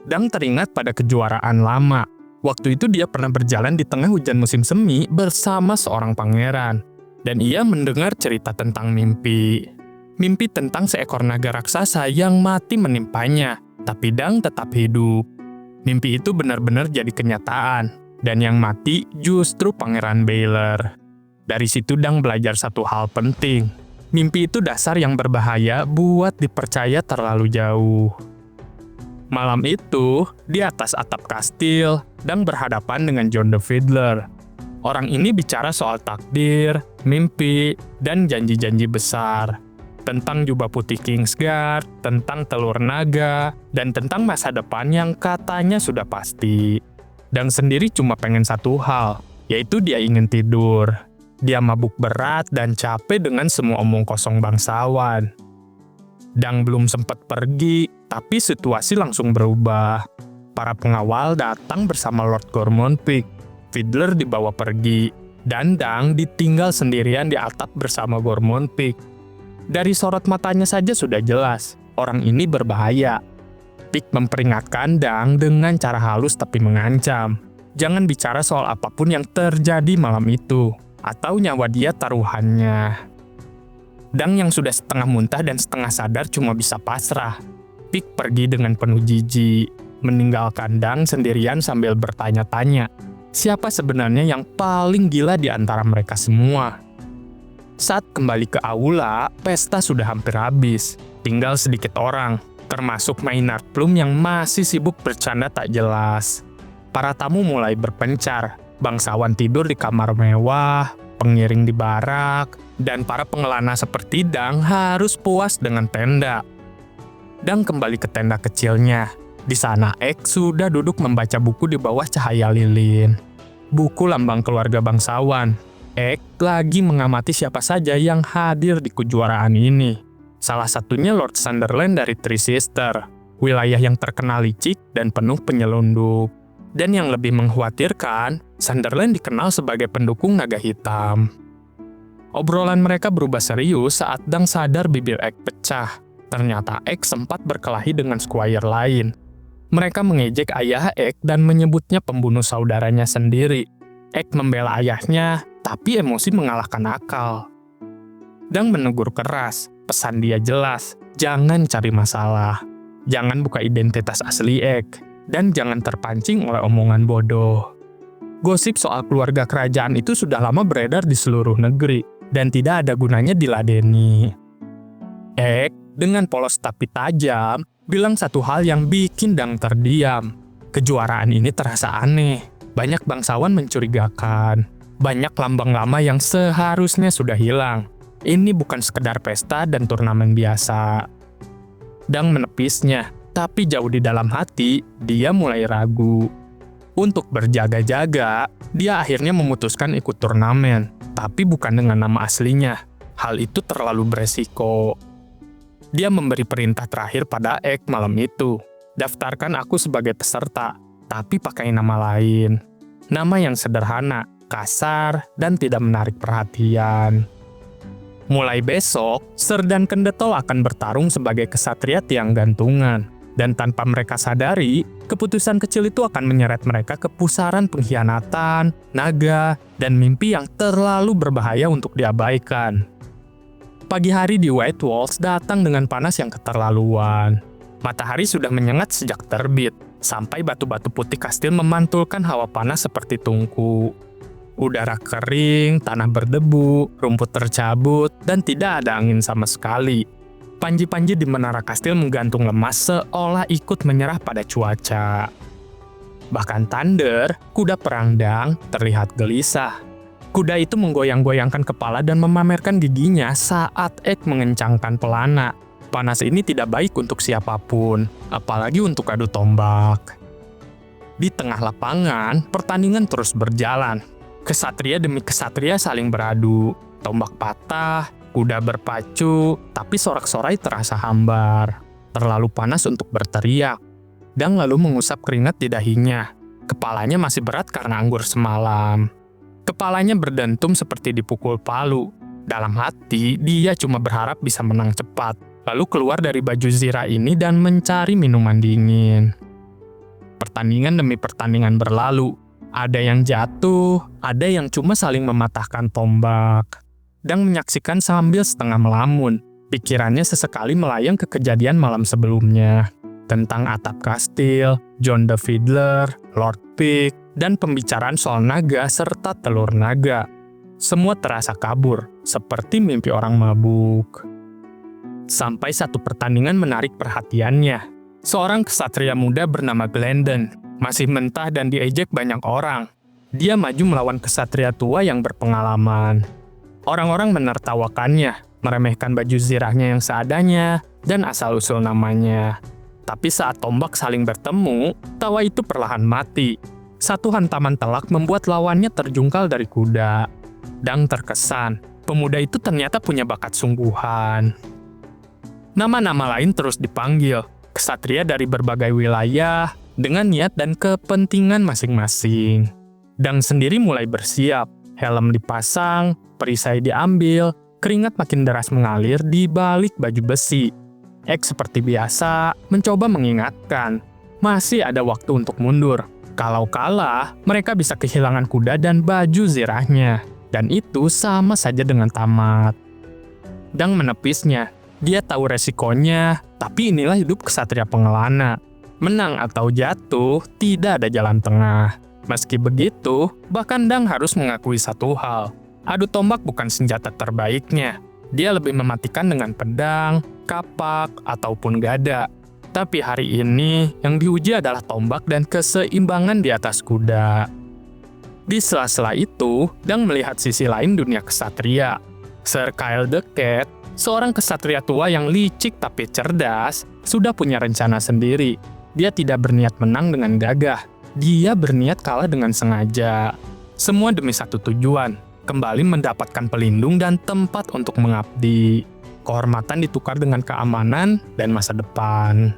Dang teringat pada kejuaraan lama. Waktu itu dia pernah berjalan di tengah hujan musim semi bersama seorang pangeran. Dan ia mendengar cerita tentang mimpi. Mimpi tentang seekor naga raksasa yang mati menimpanya, tapi Dang tetap hidup. Mimpi itu benar-benar jadi kenyataan, dan yang mati justru Pangeran Baylor. Dari situ Dang belajar satu hal penting. Mimpi itu dasar yang berbahaya buat dipercaya terlalu jauh. Malam itu, di atas atap kastil, Dang berhadapan dengan John the Fiddler. Orang ini bicara soal takdir, mimpi, dan janji-janji besar. Tentang jubah putih Kingsguard, tentang telur naga, dan tentang masa depan yang katanya sudah pasti. Dang sendiri cuma pengen satu hal, yaitu dia ingin tidur. Dia mabuk berat dan capek dengan semua omong kosong bangsawan. Dang belum sempat pergi, tapi situasi langsung berubah. Para pengawal datang bersama Lord Gormonpick. Fiddler dibawa pergi, dan Dang ditinggal sendirian di atap bersama Gormonpick. Dari sorot matanya saja sudah jelas, orang ini berbahaya. Pick memperingatkan Dang dengan cara halus tapi mengancam. Jangan bicara soal apapun yang terjadi malam itu, atau nyawa dia taruhannya. Dang yang sudah setengah muntah dan setengah sadar cuma bisa pasrah. Pick pergi dengan penuh jijik, meninggalkan Dang sendirian sambil bertanya-tanya, siapa sebenarnya yang paling gila di antara mereka semua? Saat kembali ke aula, pesta sudah hampir habis. Tinggal sedikit orang, termasuk Maynard Plume yang masih sibuk bercanda tak jelas. Para tamu mulai berpencar, bangsawan tidur di kamar mewah, pengiring di barak, dan para pengelana seperti Dang harus puas dengan tenda. Dang kembali ke tenda kecilnya. Di sana Ek sudah duduk membaca buku di bawah cahaya lilin. Buku lambang keluarga bangsawan. Ek lagi mengamati siapa saja yang hadir di kejuaraan ini. Salah satunya Lord Sunderland dari Three Sister, wilayah yang terkenal licik dan penuh penyelundup. Dan yang lebih mengkhawatirkan, Sunderland dikenal sebagai pendukung naga hitam. Obrolan mereka berubah serius saat Dang sadar bibir Ek pecah. Ternyata Ek sempat berkelahi dengan squire lain. Mereka mengejek ayah Ek dan menyebutnya pembunuh saudaranya sendiri. Ek membela ayahnya, tapi emosi mengalahkan akal. Dang menegur keras, pesan dia jelas, jangan cari masalah. Jangan buka identitas asli Ek, dan jangan terpancing oleh omongan bodoh. Gosip soal keluarga kerajaan itu sudah lama beredar di seluruh negeri, dan tidak ada gunanya diladeni. Ek, dengan polos tapi tajam, bilang satu hal yang bikin Dang terdiam. Kejuaraan ini terasa aneh. Banyak bangsawan mencurigakan. Banyak lambang lama yang seharusnya sudah hilang. Ini bukan sekedar pesta dan turnamen biasa. Dang menepisnya, tapi jauh di dalam hati, dia mulai ragu. Untuk berjaga-jaga, dia akhirnya memutuskan ikut turnamen, tapi bukan dengan nama aslinya. Hal itu terlalu beresiko. Dia memberi perintah terakhir pada Ek malam itu. Daftarkan aku sebagai peserta, tapi pakai nama lain. Nama yang sederhana, kasar, dan tidak menarik perhatian. Mulai besok, Ser dan Kendetol akan bertarung sebagai kesatria tiang gantungan. Dan tanpa mereka sadari, keputusan kecil itu akan menyeret mereka ke pusaran pengkhianatan, naga, dan mimpi yang terlalu berbahaya untuk diabaikan. Pagi hari di White Walls datang dengan panas yang keterlaluan. Matahari sudah menyengat sejak terbit, sampai batu-batu putih kastil memantulkan hawa panas seperti tungku. Udara kering, tanah berdebu, rumput tercabut, dan tidak ada angin sama sekali. Panji-panji di menara kastil menggantung lemas seolah ikut menyerah pada cuaca. Bahkan Thunder, kuda perang Dang, terlihat gelisah. Kuda itu menggoyang-goyangkan kepala dan memamerkan giginya saat Ek mengencangkan pelana. Panas ini tidak baik untuk siapapun, apalagi untuk adu tombak. Di tengah lapangan, pertandingan terus berjalan. Kesatria demi kesatria saling beradu. Tombak patah, kuda berpacu, tapi sorak-sorai terasa hambar. Terlalu panas untuk berteriak. Dang lalu mengusap keringat di dahinya. Kepalanya masih berat karena anggur semalam. Kepalanya berdentum seperti dipukul palu. Dalam hati, dia cuma berharap bisa menang cepat. Lalu keluar dari baju zirah ini dan mencari minuman dingin. pertandingan demi pertandingan berlalu. Ada yang jatuh, ada yang cuma saling mematahkan tombak. Dang menyaksikan sambil setengah melamun. Pikirannya sesekali melayang ke kejadian malam sebelumnya. Tentang atap kastil, John the Fiddler, Lord Pig, dan pembicaraan soal naga serta telur naga. Semua terasa kabur, seperti mimpi orang mabuk. Sampai satu pertandingan menarik perhatiannya. Seorang ksatria muda bernama Glendon, masih mentah dan diejek banyak orang. Dia maju melawan ksatria tua yang berpengalaman. Orang-orang menertawakannya, meremehkan baju zirahnya yang seadanya, dan asal-usul namanya. Tapi saat tombak saling bertemu, tawa itu perlahan mati. Satu hantaman telak membuat lawannya terjungkal dari kuda. Dang terkesan, pemuda itu ternyata punya bakat sungguhan. Nama-nama lain terus dipanggil, ksatria dari berbagai wilayah, dengan niat dan kepentingan masing-masing. Dang sendiri mulai bersiap, helm dipasang, perisai diambil, keringat makin deras mengalir di balik baju besi. Ek seperti biasa, mencoba mengingatkan, masih ada waktu untuk mundur. Kalau kalah, mereka bisa kehilangan kuda dan baju zirahnya. Dan itu sama saja dengan tamat. Dang menepisnya. Dia tahu resikonya, tapi inilah hidup ksatria pengelana. Menang atau jatuh, tidak ada jalan tengah. Meski begitu, bahkan Dang harus mengakui satu hal. Adu tombak bukan senjata terbaiknya. Dia lebih mematikan dengan pedang, kapak, ataupun gada. Tapi hari ini, yang diuji adalah tombak dan keseimbangan di atas kuda. Di sela-sela itu, Dang melihat sisi lain dunia ksatria. Sir Kyle the Cat, seorang ksatria tua yang licik tapi cerdas, sudah punya rencana sendiri. Dia tidak berniat menang dengan gagah. Dia berniat kalah dengan sengaja. Semua demi satu tujuan, kembali mendapatkan pelindung dan tempat untuk mengabdi. Kehormatan ditukar dengan keamanan dan masa depan.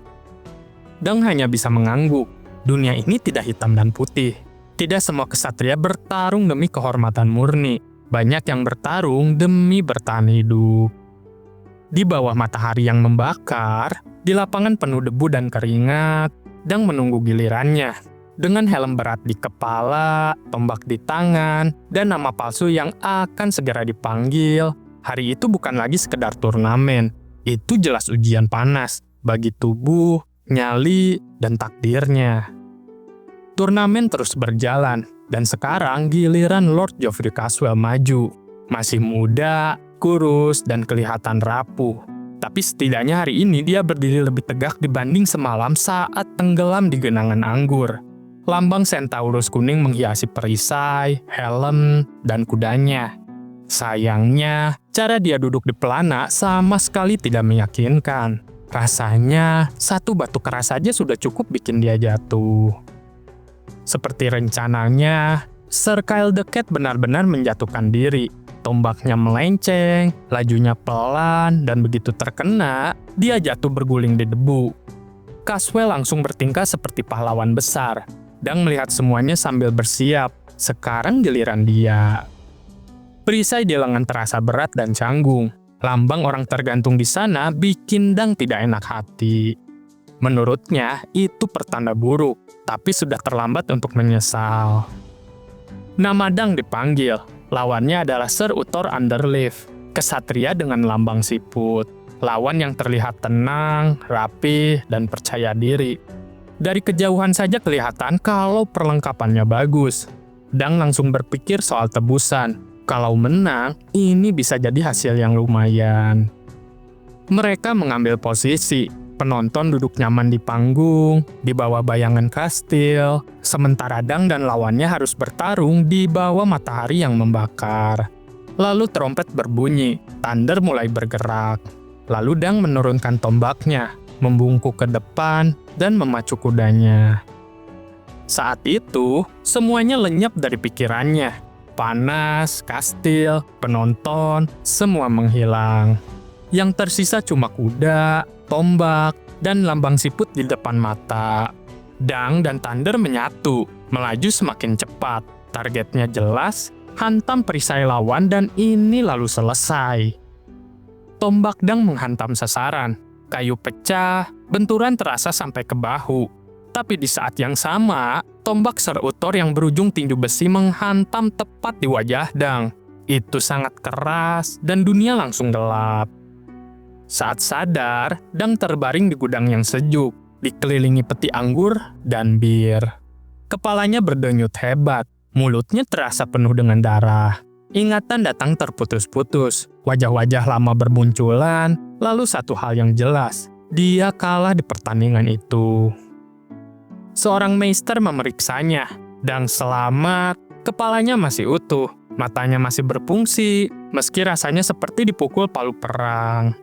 Dang hanya bisa mengangguk. Dunia ini tidak hitam dan putih. Tidak semua ksatria bertarung demi kehormatan murni. Banyak yang bertarung demi bertahan hidup. Di bawah matahari yang membakar, di lapangan penuh debu dan keringat, Dang menunggu gilirannya. Dengan helm berat di kepala, tombak di tangan, dan nama palsu yang akan segera dipanggil, hari itu bukan lagi sekedar turnamen. Itu jelas ujian panas bagi tubuh, nyali, dan takdirnya. Turnamen terus berjalan, dan sekarang giliran Lord Geoffrey Caswell maju. Masih muda, kurus, dan kelihatan rapuh. Tapi setidaknya hari ini dia berdiri lebih tegak dibanding semalam saat tenggelam di genangan anggur. Lambang Centaurus kuning menghiasi perisai, helm, dan kudanya. Sayangnya, cara dia duduk di pelana sama sekali tidak meyakinkan. Rasanya, satu batu keras saja sudah cukup bikin dia jatuh. Seperti rencananya, Sir Kyle the Cat benar-benar menjatuhkan diri. Tombaknya melenceng, lajunya pelan, dan begitu terkena, dia jatuh berguling di debu. Caswell langsung bertingkah seperti pahlawan besar. Dang melihat semuanya sambil bersiap. Sekarang giliran dia. Perisai di lengan terasa berat dan canggung. Lambang orang tergantung di sana bikin Dang tidak enak hati. Menurutnya, itu pertanda buruk, tapi sudah terlambat untuk menyesal. Nama Dang dipanggil. Lawannya adalah Sir Uthor Underleaf, ksatria dengan lambang siput. Lawan yang terlihat tenang, rapi, dan percaya diri. Dari kejauhan saja kelihatan kalau perlengkapannya bagus. Dang langsung berpikir soal tebusan. Kalau menang, ini bisa jadi hasil yang lumayan. Mereka mengambil posisi. Penonton duduk nyaman di panggung, di bawah bayangan kastil, sementara Dang dan lawannya harus bertarung di bawah matahari yang membakar. Lalu trompet berbunyi, Thunder mulai bergerak. Lalu Dang menurunkan tombaknya, membungkuk ke depan, dan memacu kudanya. Saat itu, semuanya lenyap dari pikirannya. Panas, kastil, penonton, semua menghilang. Yang tersisa cuma kuda, tombak, dan lambang siput di depan mata. Dang dan Thunder menyatu, melaju semakin cepat. Targetnya jelas, hantam perisai lawan dan ini lalu selesai. Tombak Dang menghantam sasaran. Kayu pecah, benturan terasa sampai ke bahu. Tapi di saat yang sama, tombak Ser Utor yang berujung tinju besi menghantam tepat di wajah Dang. Itu sangat keras dan dunia langsung gelap. Saat sadar, Dang terbaring di gudang yang sejuk, dikelilingi peti anggur dan bir. Kepalanya berdenyut hebat, mulutnya terasa penuh dengan darah. Ingatan datang terputus-putus, wajah-wajah lama bermunculan, lalu satu hal yang jelas, dia kalah di pertandingan itu. Seorang meister memeriksanya, Dang selamat, kepalanya masih utuh, matanya masih berfungsi, meski rasanya seperti dipukul palu perang.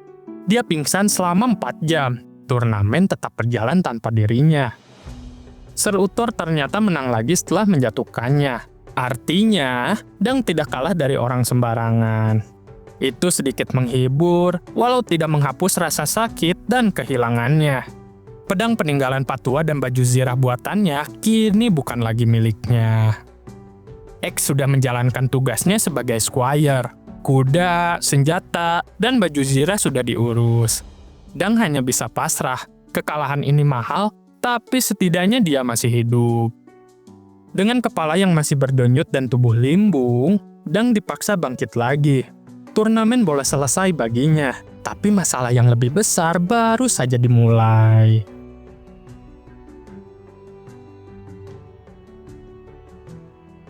Dia pingsan selama 4 jam, turnamen tetap berjalan tanpa dirinya. Ser Utor ternyata menang lagi setelah menjatuhkannya. Artinya, Dang tidak kalah dari orang sembarangan. Itu sedikit menghibur, walau tidak menghapus rasa sakit dan kehilangannya. Pedang peninggalan Patua dan baju zirah buatannya kini bukan lagi miliknya. X sudah menjalankan tugasnya sebagai squire. Kuda, senjata, dan baju zirah sudah diurus. Dang hanya bisa pasrah. Kekalahan ini mahal, tapi setidaknya dia masih hidup. Dengan kepala yang masih berdenyut dan tubuh limbung, Dang dipaksa bangkit lagi. Turnamen boleh selesai baginya, tapi masalah yang lebih besar baru saja dimulai.